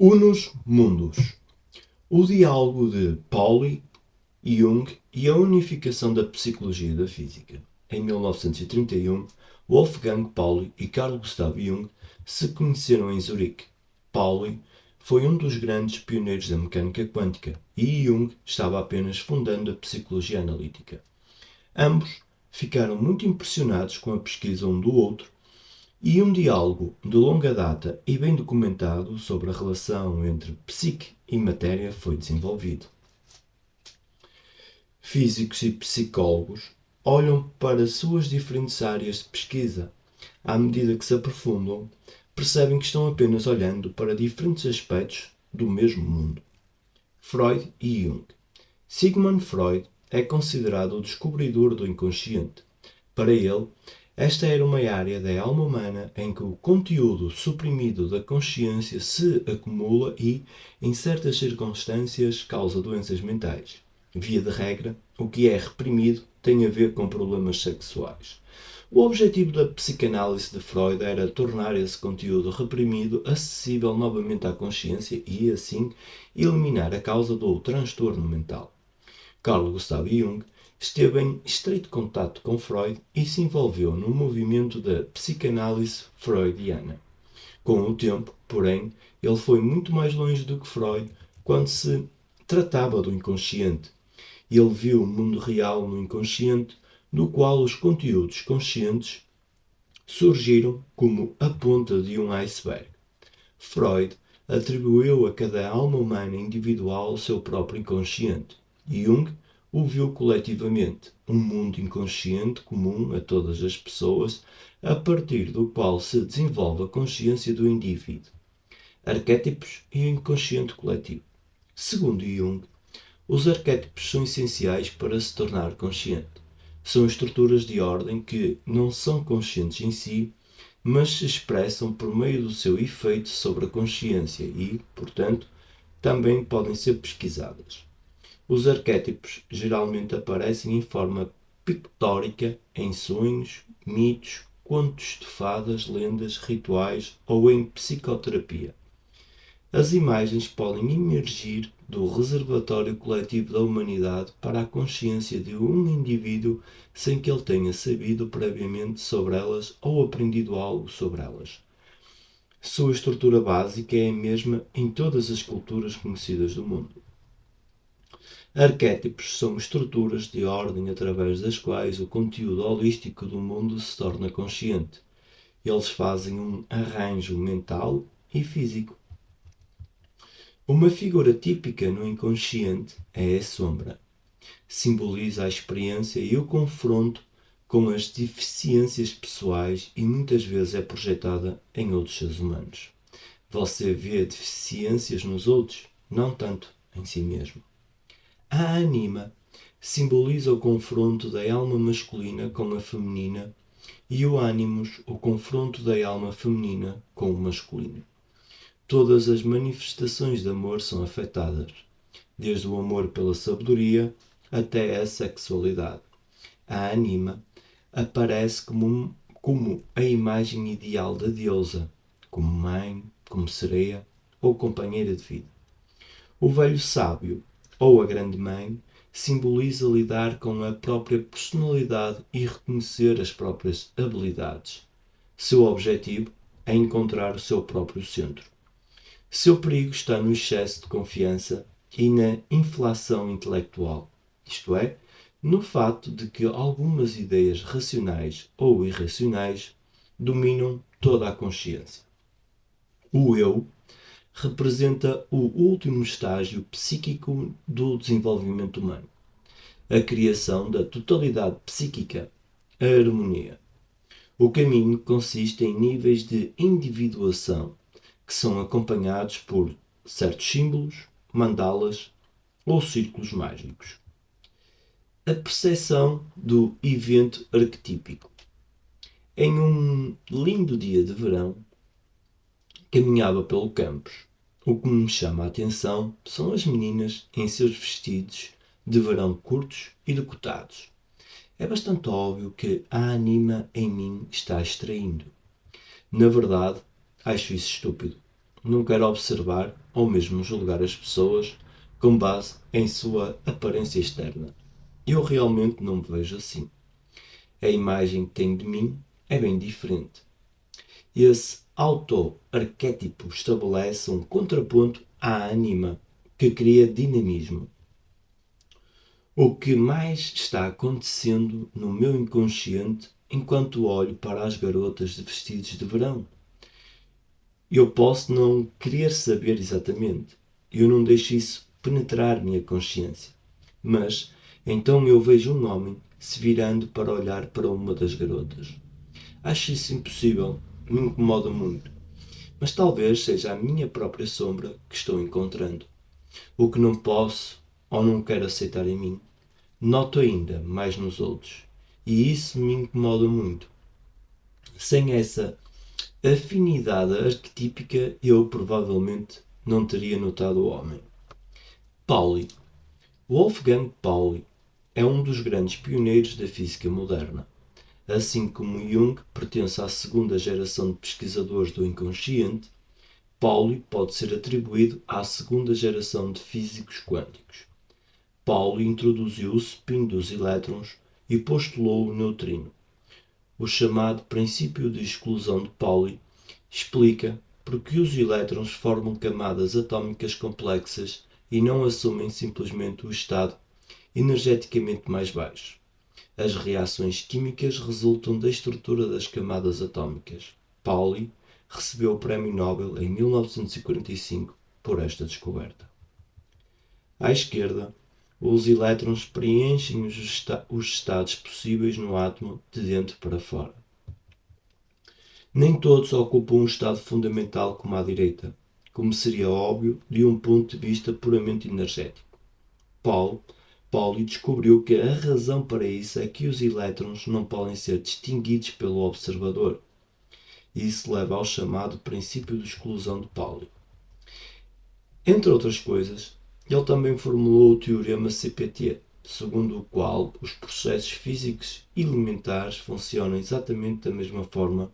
Unus Mundus. O diálogo de Pauli, Jung e a unificação da psicologia e da física. Em 1931, Wolfgang Pauli e Carl Gustav Jung se conheceram em Zurique. Pauli foi um dos grandes pioneiros da mecânica quântica e Jung estava apenas fundando a psicologia analítica. Ambos ficaram muito impressionados com a pesquisa um do outro e um diálogo de longa data e bem documentado sobre a relação entre psique e matéria foi desenvolvido. Físicos e psicólogos olham para suas diferentes áreas de pesquisa. À medida que se aprofundam, percebem que estão apenas olhando para diferentes aspectos do mesmo mundo. Freud e Jung. Sigmund Freud é considerado o descobridor do inconsciente. Para ele, esta era uma área da alma humana em que o conteúdo suprimido da consciência se acumula e, em certas circunstâncias, causa doenças mentais. Via de regra, o que é reprimido tem a ver com problemas sexuais. O objetivo da psicanálise de Freud era tornar esse conteúdo reprimido acessível novamente à consciência e, assim, eliminar a causa do transtorno mental. Carl Gustav Jung esteve em estreito contato com Freud e se envolveu no movimento da psicanálise freudiana. Com o tempo, porém, ele foi muito mais longe do que Freud quando se tratava do inconsciente. Ele viu o mundo real no inconsciente, no qual os conteúdos conscientes surgiram como a ponta de um iceberg. Freud atribuiu a cada alma humana individual o seu próprio inconsciente. Jung o viu coletivamente, um mundo inconsciente comum a todas as pessoas, a partir do qual se desenvolve a consciência do indivíduo. Arquétipos e o inconsciente coletivo. Segundo Jung, os arquétipos são essenciais para se tornar consciente. São estruturas de ordem que não são conscientes em si, mas se expressam por meio do seu efeito sobre a consciência e, portanto, também podem ser pesquisadas. Os arquétipos geralmente aparecem em forma pictórica em sonhos, mitos, contos de fadas, lendas, rituais ou em psicoterapia. As imagens podem emergir do reservatório coletivo da humanidade para a consciência de um indivíduo sem que ele tenha sabido previamente sobre elas ou aprendido algo sobre elas. Sua estrutura básica é a mesma em todas as culturas conhecidas do mundo. Arquétipos são estruturas de ordem através das quais o conteúdo holístico do mundo se torna consciente. Eles fazem um arranjo mental e físico. Uma figura típica no inconsciente é a sombra. Simboliza a experiência e o confronto com as deficiências pessoais e muitas vezes é projetada em outros seres humanos. Você vê deficiências nos outros, não tanto em si mesmo. A anima simboliza o confronto da alma masculina com a feminina e o ânimos, o confronto da alma feminina com o masculino. Todas as manifestações de amor são afetadas, desde o amor pela sabedoria até a sexualidade. A anima aparece como a imagem ideal da deusa, como mãe, como sereia ou companheira de vida. O velho sábio ou a grande mãe simboliza lidar com a própria personalidade e reconhecer as próprias habilidades. Seu objetivo é encontrar o seu próprio centro. Seu perigo está no excesso de confiança e na inflação intelectual, isto é, no fato de que algumas ideias racionais ou irracionais dominam toda a consciência. O eu representa o último estágio psíquico do desenvolvimento humano, a criação da totalidade psíquica, a harmonia. O caminho consiste em níveis de individuação que são acompanhados por certos símbolos, mandalas ou círculos mágicos. A percepção do evento arquetípico. Em um lindo dia de verão, caminhava pelo campus. O que me chama a atenção são as meninas em seus vestidos de verão curtos e decotados. É bastante óbvio que a anima em mim está extraindo. Na verdade, acho isso estúpido. não quero observar ou mesmo julgar as pessoas com base em sua aparência externa. Eu realmente não me vejo assim. A imagem que tenho de mim é bem diferente. Esse auto-arquétipo estabelece um contraponto à ânima, que cria dinamismo. O que mais está acontecendo no meu inconsciente enquanto olho para as garotas de vestidos de verão? Eu posso não querer saber exatamente. Eu não deixo isso penetrar minha consciência. Mas então eu vejo um homem se virando para olhar para uma das garotas. Acho isso impossível, me incomoda muito. Mas talvez seja a minha própria sombra que estou encontrando. O que não posso ou não quero aceitar em mim, noto ainda mais nos outros. E isso me incomoda muito. Sem essa afinidade arquetípica, eu provavelmente não teria notado o homem. Pauli. Wolfgang Pauli é um dos grandes pioneiros da física moderna. Assim como Jung pertence à segunda geração de pesquisadores do inconsciente, Pauli pode ser atribuído à segunda geração de físicos quânticos. Pauli introduziu o spin dos elétrons e postulou o neutrino. O chamado princípio de exclusão de Pauli explica porque os elétrons formam camadas atômicas complexas e não assumem simplesmente o estado energeticamente mais baixo. As reações químicas resultam da estrutura das camadas atômicas. Pauli recebeu o Prémio Nobel em 1945 por esta descoberta. À esquerda, os elétrons preenchem os estados possíveis no átomo de dentro para fora. Nem todos ocupam um estado fundamental como à direita, como seria óbvio de um ponto de vista puramente energético. Pauli descobriu que a razão para isso é que os elétrons não podem ser distinguidos pelo observador. Isso leva ao chamado princípio de exclusão de Pauli. Entre outras coisas, ele também formulou o teorema CPT, segundo o qual os processos físicos elementares funcionam exatamente da mesma forma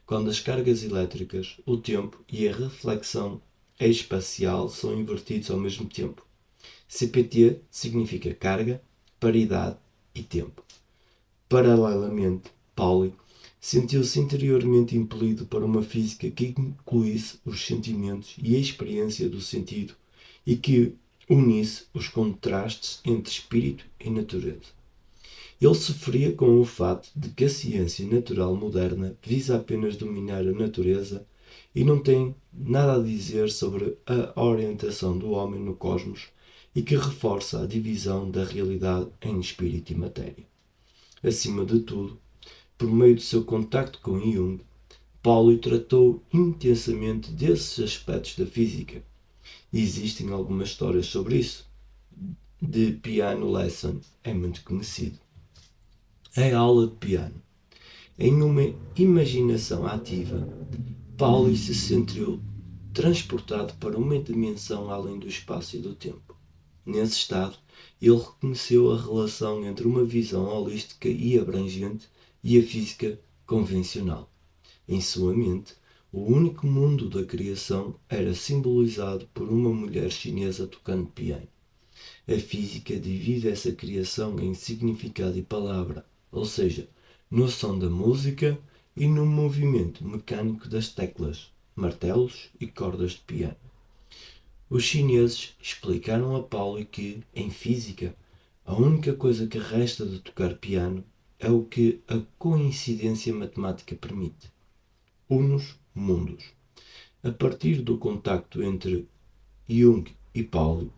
quando as cargas elétricas, o tempo e a reflexão espacial são invertidos ao mesmo tempo. CPT significa carga, paridade e tempo. Paralelamente, Pauli sentiu-se interiormente impelido para uma física que incluísse os sentimentos e a experiência do sentido e que unisse os contrastes entre espírito e natureza. Ele sofria com o fato de que a ciência natural moderna visa apenas dominar a natureza e não tem nada a dizer sobre a orientação do homem no cosmos e que reforça a divisão da realidade em espírito e matéria. Acima de tudo, por meio do seu contacto com Jung, Pauli tratou intensamente desses aspectos da física. Existem algumas histórias sobre isso. The Piano Lesson é muito conhecido. A aula de piano. Em uma imaginação ativa, Pauli se sentiu transportado para uma dimensão além do espaço e do tempo. Nesse estado, ele reconheceu a relação entre uma visão holística e abrangente e a física convencional. Em sua mente, o único mundo da criação era simbolizado por uma mulher chinesa tocando piano. A física divide essa criação em significado e palavra, ou seja, no som da música e no movimento mecânico das teclas, martelos e cordas de piano. Os chineses explicaram a Pauli que, em física, a única coisa que resta de tocar piano é o que a coincidência matemática permite. Unos mundos. A partir do contacto entre Jung e Pauli,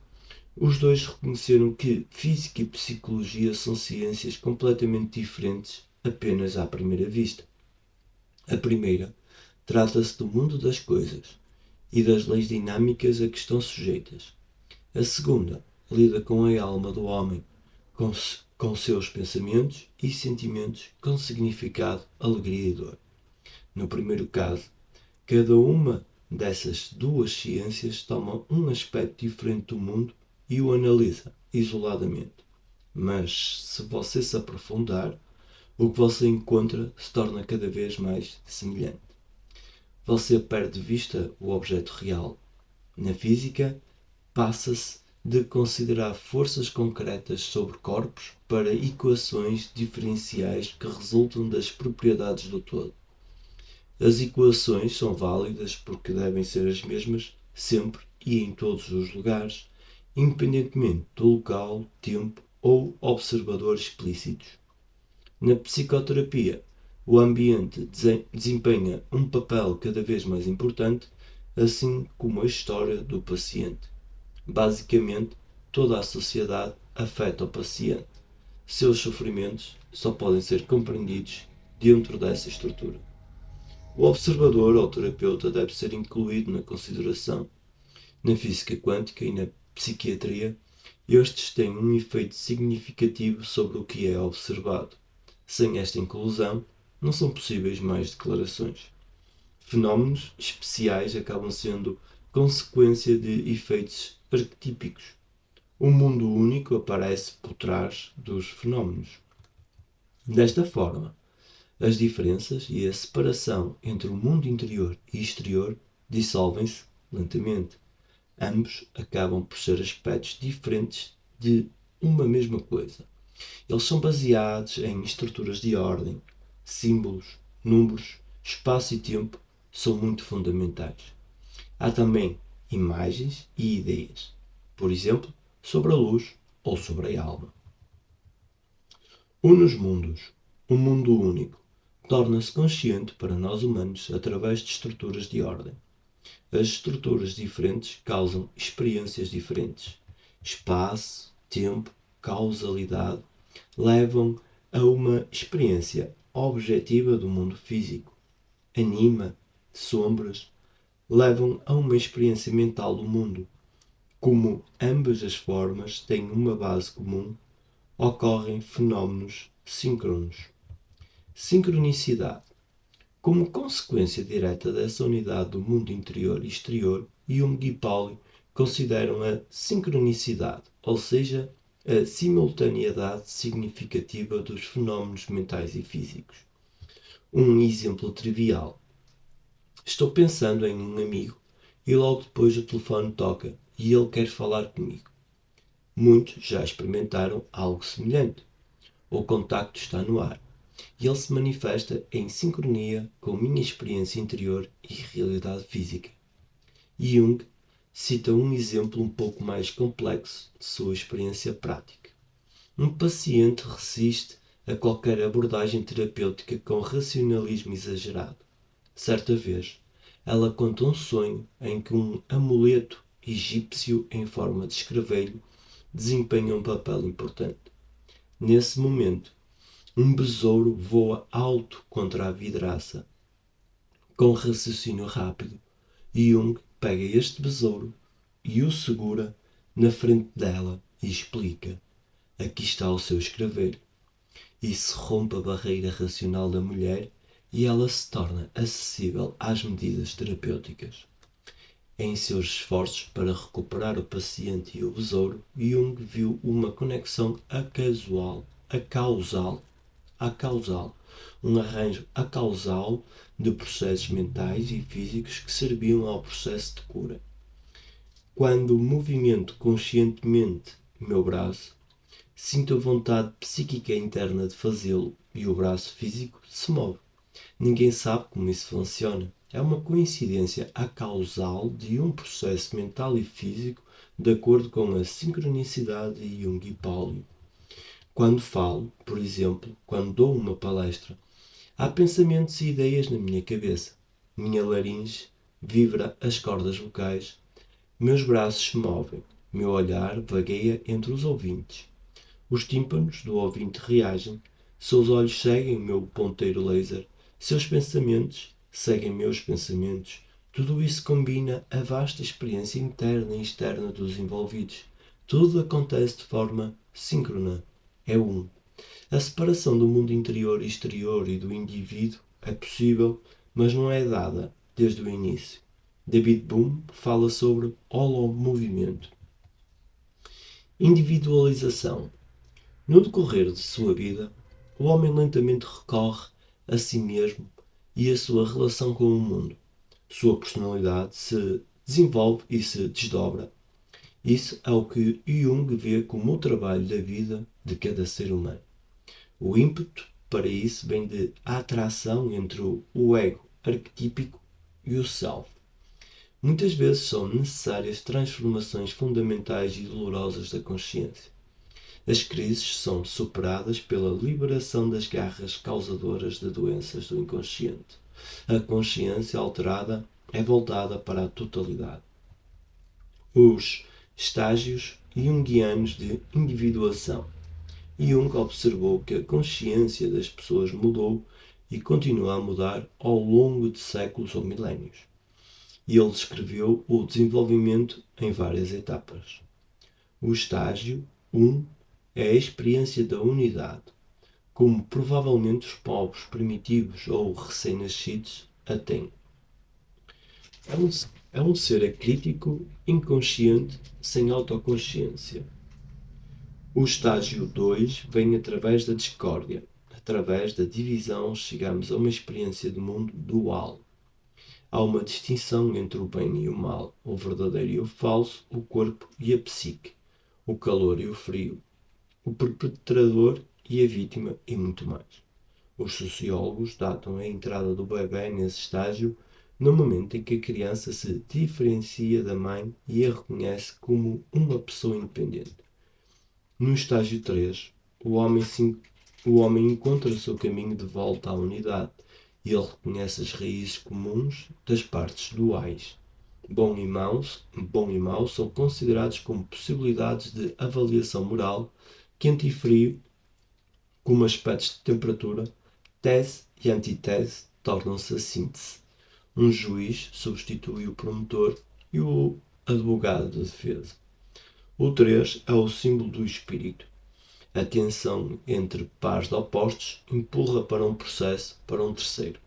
os dois reconheceram que física e psicologia são ciências completamente diferentes apenas à primeira vista. A primeira trata-se do mundo das coisas e das leis dinâmicas a que estão sujeitas. A segunda lida com a alma do homem, com seus pensamentos e sentimentos com significado, alegria e dor. No primeiro caso, cada uma dessas duas ciências toma um aspecto diferente do mundo e o analisa isoladamente. Mas, se você se aprofundar, o que você encontra se torna cada vez mais semelhante. você perde de vista o objeto real. Na física, passa-se de considerar forças concretas sobre corpos para equações diferenciais que resultam das propriedades do todo. As equações são válidas porque devem ser as mesmas sempre e em todos os lugares, independentemente do local, tempo ou observador explícitos. Na psicoterapia, o ambiente desempenha um papel cada vez mais importante, assim como a história do paciente. Basicamente, toda a sociedade afeta o paciente. Seus sofrimentos só podem ser compreendidos dentro dessa estrutura. O observador ou terapeuta deve ser incluído na consideração. Na física quântica e na psiquiatria, estes têm um efeito significativo sobre o que é observado. Sem esta inclusão, não são possíveis mais declarações. Fenómenos especiais acabam sendo consequência de efeitos arquetípicos. O mundo único aparece por trás dos fenómenos. Desta forma, as diferenças e a separação entre o mundo interior e exterior dissolvem-se lentamente. Ambos acabam por ser aspectos diferentes de uma mesma coisa. Eles são baseados em estruturas de ordem, símbolos, números, espaço e tempo são muito fundamentais. Há também imagens e ideias, por exemplo, sobre a luz ou sobre a alma. Une os mundos. Um mundo único torna-se consciente para nós humanos através de estruturas de ordem. As estruturas diferentes causam experiências diferentes. Espaço, tempo, causalidade levam a uma experiência objetiva do mundo físico. Anima, sombras, levam a uma experiência mental do mundo. Como ambas as formas têm uma base comum, ocorrem fenómenos síncronos. Sincronicidade. Como consequência direta dessa unidade do mundo interior e exterior, Jung e Pauli consideram a sincronicidade, ou seja, a simultaneidade significativa dos fenómenos mentais e físicos. Um exemplo trivial. Estou pensando em um amigo e logo depois o telefone toca e ele quer falar comigo. Muitos já experimentaram algo semelhante. O contacto está no ar e ele se manifesta em sincronia com a minha experiência interior e realidade física. Jung cita um exemplo um pouco mais complexo de sua experiência prática. Um paciente resiste a qualquer abordagem terapêutica com racionalismo exagerado. Certa vez, ela conta um sonho em que um amuleto egípcio em forma de escravelho desempenha um papel importante. Nesse momento, um besouro voa alto contra a vidraça. Com raciocínio rápido, Jung pega este besouro e o segura na frente dela e explica: aqui está o seu escravelho. E se rompe a barreira racional da mulher e ela se torna acessível às medidas terapêuticas. Em seus esforços para recuperar o paciente e o besouro, Jung viu uma conexão acausal, um arranjo acausal de processos mentais e físicos que serviam ao processo de cura. Quando movimento conscientemente meu braço, sinto a vontade psíquica interna de fazê-lo e o braço físico se move. Ninguém sabe como isso funciona. É uma coincidência acausal de um processo mental e físico de acordo com a sincronicidade de Jung e Pauli. Quando falo, por exemplo, quando dou uma palestra, há pensamentos e ideias na minha cabeça. Minha laringe vibra as cordas vocais. Meus braços se movem. Meu olhar vagueia entre os ouvintes. Os tímpanos do ouvinte reagem. Seus olhos seguem o meu ponteiro laser. Seus pensamentos seguem meus pensamentos. Tudo isso combina a vasta experiência interna e externa dos envolvidos. Tudo acontece de forma síncrona. É um. A separação do mundo interior e exterior e do indivíduo é possível, mas não é dada desde o início. David Bohm fala sobre holomovimento. Individualização. No decorrer de sua vida, o homem lentamente recorre a si mesmo e a sua relação com o mundo. Sua personalidade se desenvolve e se desdobra. Isso é o que Jung vê como o trabalho da vida de cada ser humano. O ímpeto para isso vem de atração entre o ego arquetípico e o self. Muitas vezes são necessárias transformações fundamentais e dolorosas da consciência. As crises são superadas pela liberação das garras causadoras de doenças do inconsciente. A consciência alterada é voltada para a totalidade. Os estágios junguianos de individuação. Jung observou que a consciência das pessoas mudou e continua a mudar ao longo de séculos ou milénios. E ele descreveu o desenvolvimento em várias etapas. O estágio 1 é a experiência da unidade, como provavelmente os povos primitivos ou recém-nascidos a têm. É um ser acrítico, inconsciente, sem autoconsciência. O estágio 2 vem através da discórdia. Através da divisão, chegamos a uma experiência de mundo dual. Há uma distinção entre o bem e o mal, o verdadeiro e o falso, o corpo e a psique, o calor e o frio, o perpetrador e a vítima e muito mais. Os sociólogos datam a entrada do bebê nesse estágio no momento em que a criança se diferencia da mãe e a reconhece como uma pessoa independente. No estágio 3, o homem encontra o seu caminho de volta à unidade e ele reconhece as raízes comuns das partes duais. Bom e mau são considerados como possibilidades de avaliação moral, quente e frio, como aspectos de temperatura, tese e antitese tornam-se a síntese. Um juiz substitui o promotor e o advogado de defesa. O 3 é o símbolo do espírito. A tensão entre pares de opostos empurra para um processo para um terceiro.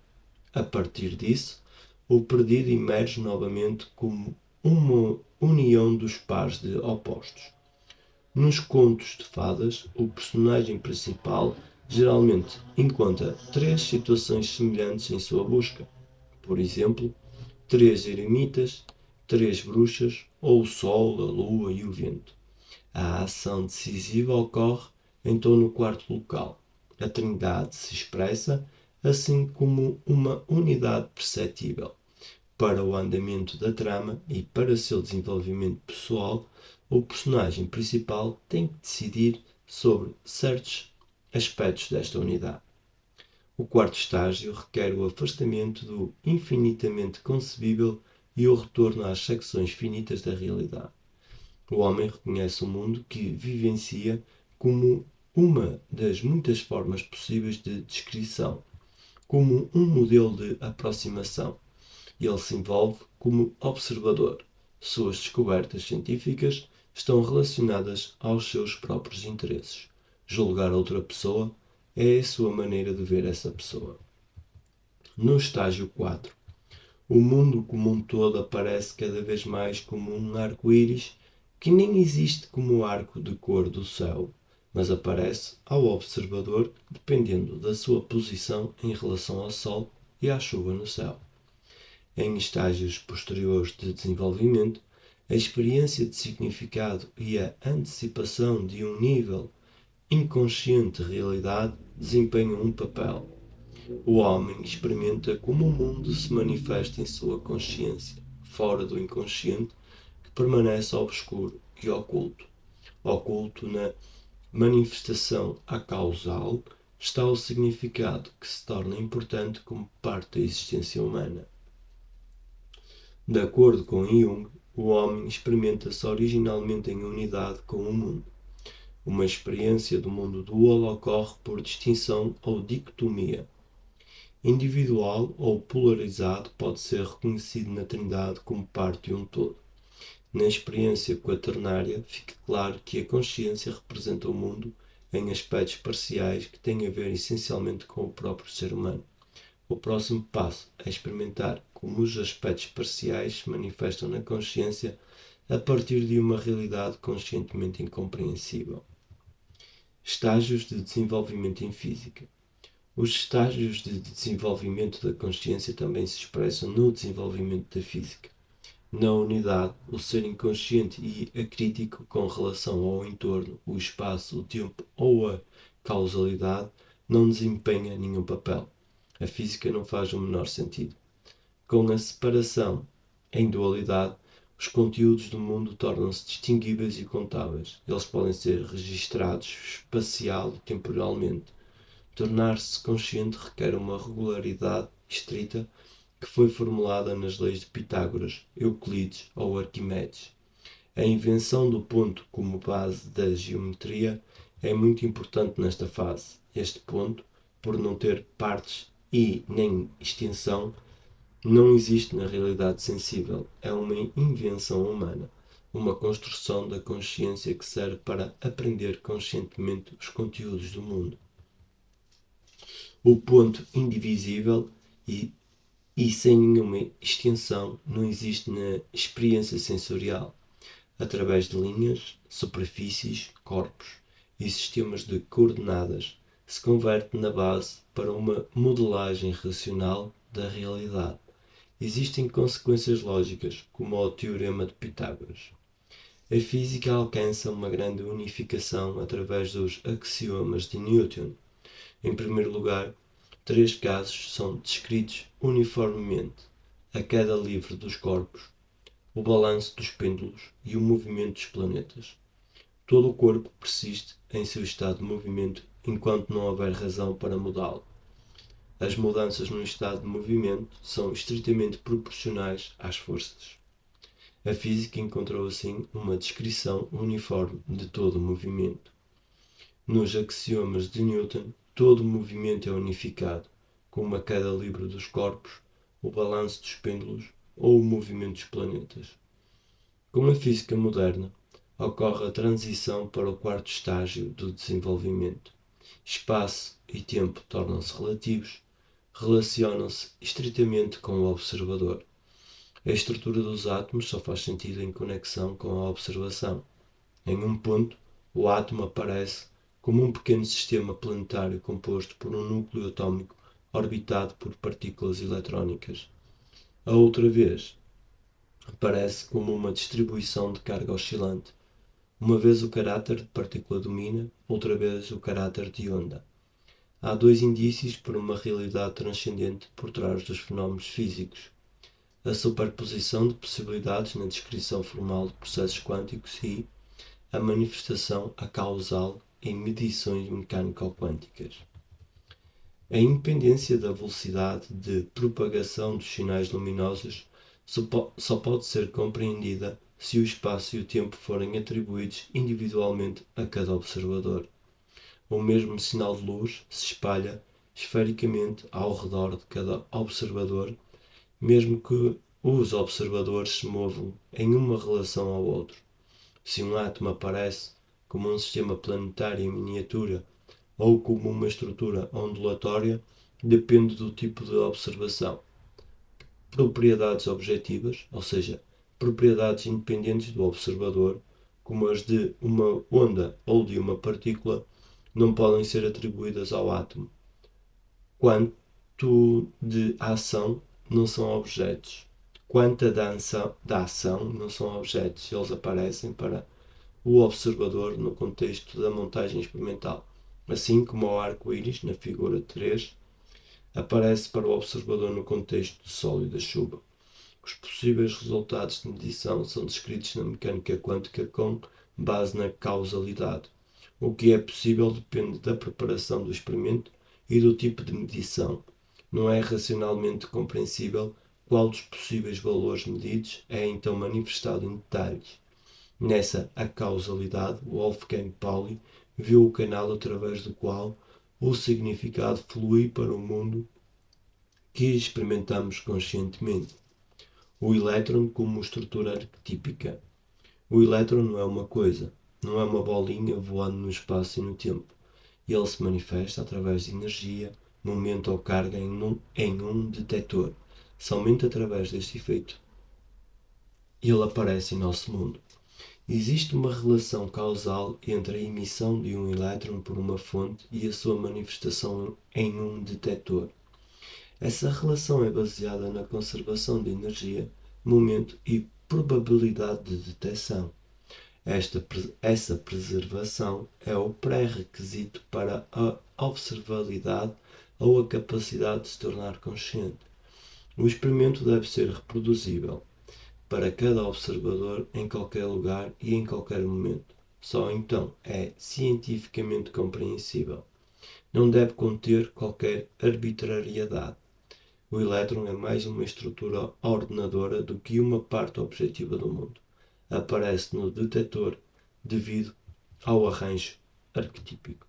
A partir disso, o perdido emerge novamente como uma união dos pares de opostos. Nos contos de fadas, o personagem principal geralmente encontra 3 situações semelhantes em sua busca. Por exemplo, 3 eremitas, 3 bruxas ou o sol, a lua e o vento. A ação decisiva ocorre então no quarto local. A Trindade se expressa assim como uma unidade perceptível. Para o andamento da trama e para o seu desenvolvimento pessoal, o personagem principal tem que decidir sobre certos aspectos desta unidade. O quarto estágio requer o afastamento do infinitamente concebível e o retorno às secções finitas da realidade. O homem reconhece o mundo que vivencia como uma das muitas formas possíveis de descrição, como um modelo de aproximação. Ele se envolve como observador. Suas descobertas científicas estão relacionadas aos seus próprios interesses. Julgar outra pessoa é a sua maneira de ver essa pessoa. No estágio 4, o mundo como um todo aparece cada vez mais como um arco-íris que nem existe como o arco de cor do céu, mas aparece ao observador dependendo da sua posição em relação ao Sol e à chuva no céu. Em estágios posteriores de desenvolvimento, a experiência de significado e a antecipação de um nível inconsciente de realidade desempenham um papel. O homem experimenta como o mundo se manifesta em sua consciência, fora do inconsciente, que permanece obscuro e oculto. Oculto na manifestação acausal está o significado que se torna importante como parte da existência humana. De acordo com Jung, o homem experimenta-se originalmente em unidade com o mundo. Uma experiência do mundo dual ocorre por distinção ou dicotomia. Individual ou polarizado pode ser reconhecido na Trindade como parte de um todo. Na experiência quaternária, fica claro que a consciência representa o mundo em aspectos parciais que têm a ver essencialmente com o próprio ser humano. O próximo passo é experimentar como os aspectos parciais se manifestam na consciência a partir de uma realidade conscientemente incompreensível. Estágios de desenvolvimento em física. Os estágios de desenvolvimento da consciência também se expressam no desenvolvimento da física. Na unidade, o ser inconsciente e acrítico com relação ao entorno, o espaço, o tempo ou a causalidade não desempenha nenhum papel. A física não faz o menor sentido. Com a separação em dualidade, os conteúdos do mundo tornam-se distinguíveis e contáveis. Eles podem ser registrados espacial e temporalmente. Tornar-se consciente requer uma regularidade estrita que foi formulada nas leis de Pitágoras, Euclides ou Arquimedes. A invenção do ponto como base da geometria é muito importante nesta fase. Este ponto, por não ter partes e nem extensão, não existe na realidade sensível. É uma invenção humana, uma construção da consciência que serve para aprender conscientemente os conteúdos do mundo. O ponto indivisível e sem nenhuma extensão não existe na experiência sensorial. Através de linhas, superfícies, corpos e sistemas de coordenadas, se converte na base para uma modelagem racional da realidade. Existem consequências lógicas, como o Teorema de Pitágoras. A física alcança uma grande unificação através dos axiomas de Newton. Em primeiro lugar, 3 casos são descritos uniformemente: a queda livre dos corpos, o balanço dos pêndulos e o movimento dos planetas. Todo o corpo persiste em seu estado de movimento enquanto não houver razão para mudá-lo. As mudanças no estado de movimento são estritamente proporcionais às forças. A física encontrou assim uma descrição uniforme de todo o movimento. Nos axiomas de Newton, todo o movimento é unificado, como a queda livre dos corpos, o balanço dos pêndulos ou o movimento dos planetas. Com a física moderna, ocorre a transição para o quarto estágio do desenvolvimento. Espaço e tempo tornam-se relativos, relacionam-se estritamente com o observador. A estrutura dos átomos só faz sentido em conexão com a observação. Em um ponto, o átomo aparece como um pequeno sistema planetário composto por um núcleo atômico orbitado por partículas eletrónicas. A outra vez, aparece como uma distribuição de carga oscilante. Uma vez o caráter de partícula domina, outra vez o caráter de onda. Há 2 indícios para uma realidade transcendente por trás dos fenómenos físicos: a superposição de possibilidades na descrição formal de processos quânticos e a manifestação acausal em medições mecânico-quânticas. A independência da velocidade de propagação dos sinais luminosos só pode ser compreendida se o espaço e o tempo forem atribuídos individualmente a cada observador. O mesmo sinal de luz se espalha esfericamente ao redor de cada observador, mesmo que os observadores se movam em uma relação ao outro. Se um átomo aparece como um sistema planetário em miniatura ou como uma estrutura ondulatória, depende do tipo de observação. Propriedades objetivas, ou seja, propriedades independentes do observador, como as de uma onda ou de uma partícula, não podem ser atribuídas ao átomo. Quanto de ação não são objetos. Quanta da ação não são objetos. Eles aparecem para o observador no contexto da montagem experimental. Assim como o arco-íris, na figura 3, aparece para o observador no contexto do sol e da chuva. Os possíveis resultados de medição são descritos na mecânica quântica com base na causalidade. O que é possível depende da preparação do experimento e do tipo de medição. Não é racionalmente compreensível qual dos possíveis valores medidos é então manifestado em detalhes. Nessa acausalidade, Wolfgang Pauli viu o canal através do qual o significado flui para o mundo que experimentamos conscientemente. O elétron como estrutura arquetípica. O elétron não é uma coisa, não é uma bolinha voando no espaço e no tempo. Ele se manifesta através de energia, momento ou carga em um detector. Somente através deste efeito ele aparece em nosso mundo. Existe uma relação causal entre a emissão de um elétron por uma fonte e a sua manifestação em um detector. Essa relação é baseada na conservação de energia, momento e probabilidade de detecção. Essa preservação é o pré-requisito para a observabilidade ou a capacidade de se tornar consciente. O experimento deve ser reproduzível para cada observador em qualquer lugar e em qualquer momento. Só então é cientificamente compreensível. Não deve conter qualquer arbitrariedade. O elétron é mais uma estrutura ordenadora do que uma parte objetiva do mundo. Aparece no detector devido ao arranjo arquetípico.